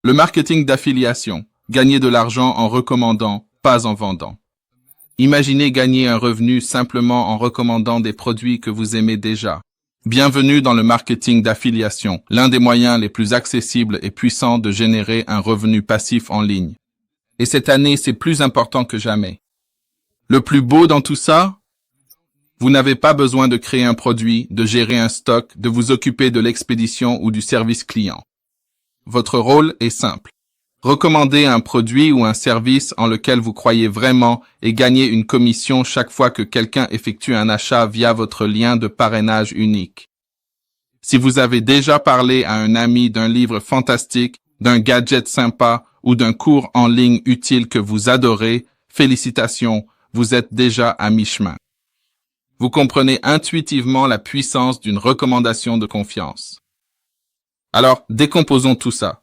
Le marketing d'affiliation. Gagner de l'argent en recommandant, pas en vendant. Imaginez gagner un revenu simplement en recommandant des produits que vous aimez déjà. Bienvenue dans le marketing d'affiliation, l'un des moyens les plus accessibles et puissants de générer un revenu passif en ligne. Et cette année, c'est plus important que jamais. Le plus beau dans tout ça? Vous n'avez pas besoin de créer un produit, de gérer un stock, de vous occuper de l'expédition ou du service client. Votre rôle est simple. Recommandez un produit ou un service en lequel vous croyez vraiment et gagnez une commission chaque fois que quelqu'un effectue un achat via votre lien de parrainage unique. Si vous avez déjà parlé à un ami d'un livre fantastique, d'un gadget sympa ou d'un cours en ligne utile que vous adorez, félicitations, vous êtes déjà à mi-chemin. Vous comprenez intuitivement la puissance d'une recommandation de confiance. Alors, décomposons tout ça.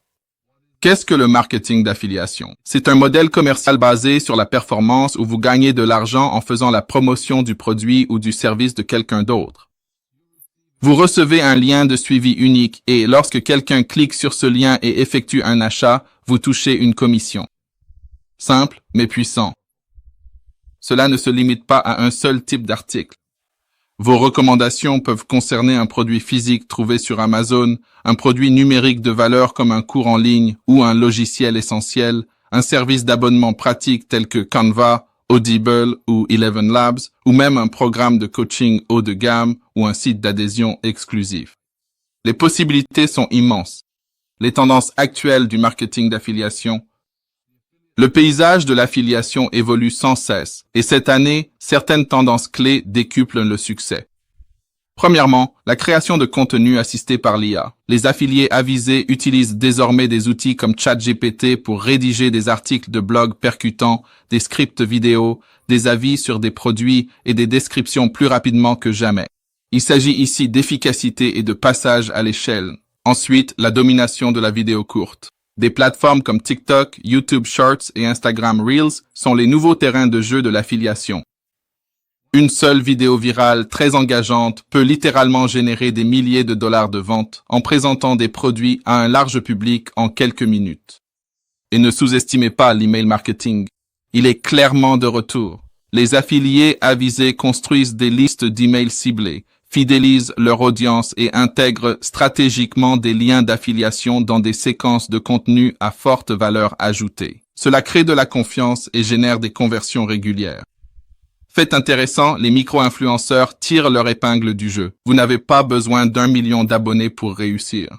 Qu'est-ce que le marketing d'affiliation? C'est un modèle commercial basé sur la performance où vous gagnez de l'argent en faisant la promotion du produit ou du service de quelqu'un d'autre. Vous recevez un lien de suivi unique et lorsque quelqu'un clique sur ce lien et effectue un achat, vous touchez une commission. Simple, mais puissant. Cela ne se limite pas à un seul type d'article. Vos recommandations peuvent concerner un produit physique trouvé sur Amazon, un produit numérique de valeur comme un cours en ligne ou un logiciel essentiel, un service d'abonnement pratique tel que Canva, Audible ou Eleven Labs, ou même un programme de coaching haut de gamme ou un site d'adhésion exclusif. Les possibilités sont immenses. Les tendances actuelles du marketing d'affiliation. Le paysage de l'affiliation évolue sans cesse, et cette année, certaines tendances clés décuplent le succès. Premièrement, la création de contenu assisté par l'IA. Les affiliés avisés utilisent désormais des outils comme ChatGPT pour rédiger des articles de blog percutants, des scripts vidéo, des avis sur des produits et des descriptions plus rapidement que jamais. Il s'agit ici d'efficacité et de passage à l'échelle. Ensuite, la domination de la vidéo courte. Des plateformes comme TikTok, YouTube Shorts et Instagram Reels sont les nouveaux terrains de jeu de l'affiliation. Une seule vidéo virale très engageante peut littéralement générer des milliers de dollars de ventes en présentant des produits à un large public en quelques minutes. Et ne sous-estimez pas l'email marketing. Il est clairement de retour. Les affiliés avisés construisent des listes d'emails ciblés, fidélisent leur audience et intègrent stratégiquement des liens d'affiliation dans des séquences de contenu à forte valeur ajoutée. Cela crée de la confiance et génère des conversions régulières. Fait intéressant, les micro-influenceurs tirent leur épingle du jeu. Vous n'avez pas besoin d'1 million d'abonnés pour réussir.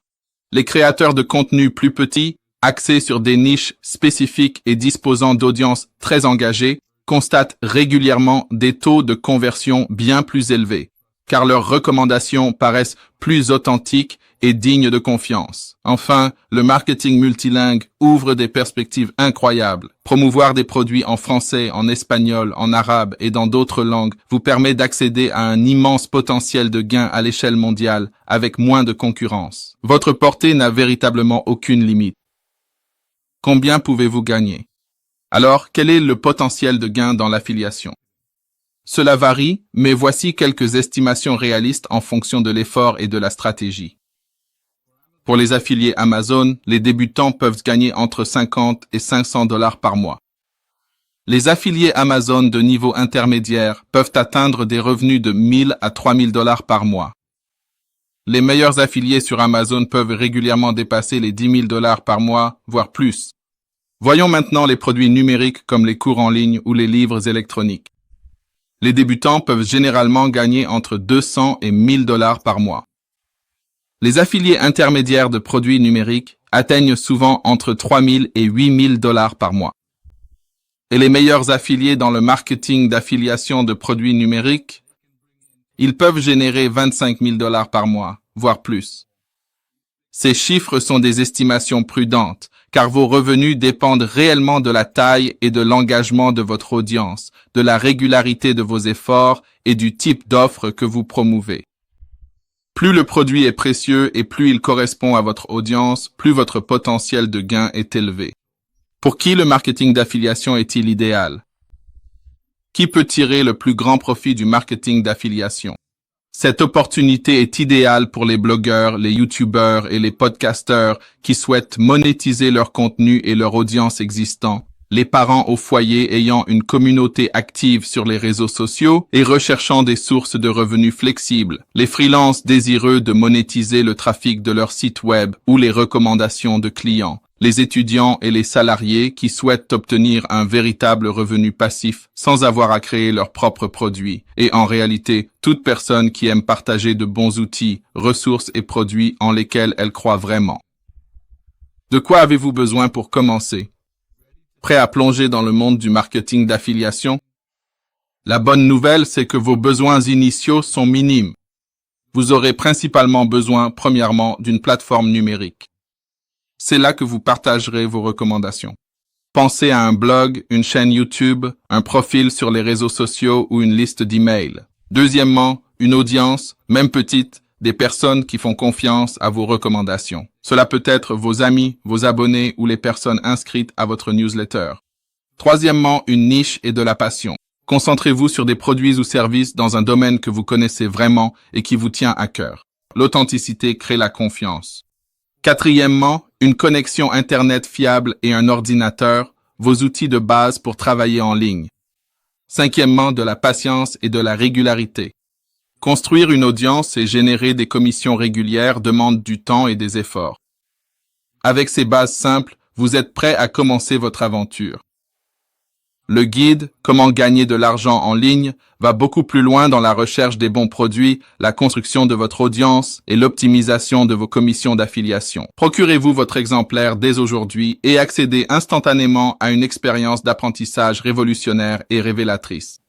Les créateurs de contenu plus petits, axés sur des niches spécifiques et disposant d'audiences très engagées, constatent régulièrement des taux de conversion bien plus élevés, car leurs recommandations paraissent plus authentiques et dignes de confiance. Enfin, le marketing multilingue ouvre des perspectives incroyables. Promouvoir des produits en français, en espagnol, en arabe et dans d'autres langues vous permet d'accéder à un immense potentiel de gain à l'échelle mondiale avec moins de concurrence. Votre portée n'a véritablement aucune limite. Combien pouvez-vous gagner? Alors, quel est le potentiel de gain dans l'affiliation? Cela varie, mais voici quelques estimations réalistes en fonction de l'effort et de la stratégie. Pour les affiliés Amazon, les débutants peuvent gagner entre 50 et 500 dollars par mois. Les affiliés Amazon de niveau intermédiaire peuvent atteindre des revenus de 1000 à 3000 dollars par mois. Les meilleurs affiliés sur Amazon peuvent régulièrement dépasser les 10 000 dollars par mois, voire plus. Voyons maintenant les produits numériques comme les cours en ligne ou les livres électroniques. Les débutants peuvent généralement gagner entre 200 et 1000 dollars par mois. Les affiliés intermédiaires de produits numériques atteignent souvent entre 3000 et 8000 dollars par mois. Et les meilleurs affiliés dans le marketing d'affiliation de produits numériques, ils peuvent générer 25 000 dollars par mois, voire plus. Ces chiffres sont des estimations prudentes, car vos revenus dépendent réellement de la taille et de l'engagement de votre audience, de la régularité de vos efforts et du type d'offre que vous promouvez. Plus le produit est précieux et plus il correspond à votre audience, plus votre potentiel de gain est élevé. Pour qui le marketing d'affiliation est-il idéal? Qui peut tirer le plus grand profit du marketing d'affiliation? Cette opportunité est idéale pour les blogueurs, les youtubeurs et les podcasteurs qui souhaitent monétiser leur contenu et leur audience existant, les parents au foyer ayant une communauté active sur les réseaux sociaux et recherchant des sources de revenus flexibles, les freelances désireux de monétiser le trafic de leur site web ou les recommandations de clients, les étudiants et les salariés qui souhaitent obtenir un véritable revenu passif sans avoir à créer leurs propres produits, et en réalité, toute personne qui aime partager de bons outils, ressources et produits en lesquels elle croit vraiment. De quoi avez-vous besoin pour commencer? Prêt à plonger dans le monde du marketing d'affiliation? La bonne nouvelle, c'est que vos besoins initiaux sont minimes. Vous aurez principalement besoin, premièrement, d'une plateforme numérique. C'est là que vous partagerez vos recommandations. Pensez à un blog, une chaîne YouTube, un profil sur les réseaux sociaux ou une liste d'emails. Deuxièmement, une audience, même petite, des personnes qui font confiance à vos recommandations. Cela peut être vos amis, vos abonnés ou les personnes inscrites à votre newsletter. Troisièmement, une niche et de la passion. Concentrez-vous sur des produits ou services dans un domaine que vous connaissez vraiment et qui vous tient à cœur. L'authenticité crée la confiance. Quatrièmement, une connexion Internet fiable et un ordinateur, vos outils de base pour travailler en ligne. Cinquièmement, de la patience et de la régularité. Construire une audience et générer des commissions régulières demande du temps et des efforts. Avec ces bases simples, vous êtes prêt à commencer votre aventure. Le guide « Comment gagner de l'argent en ligne » va beaucoup plus loin dans la recherche des bons produits, la construction de votre audience et l'optimisation de vos commissions d'affiliation. Procurez-vous votre exemplaire dès aujourd'hui et accédez instantanément à une expérience d'apprentissage révolutionnaire et révélatrice.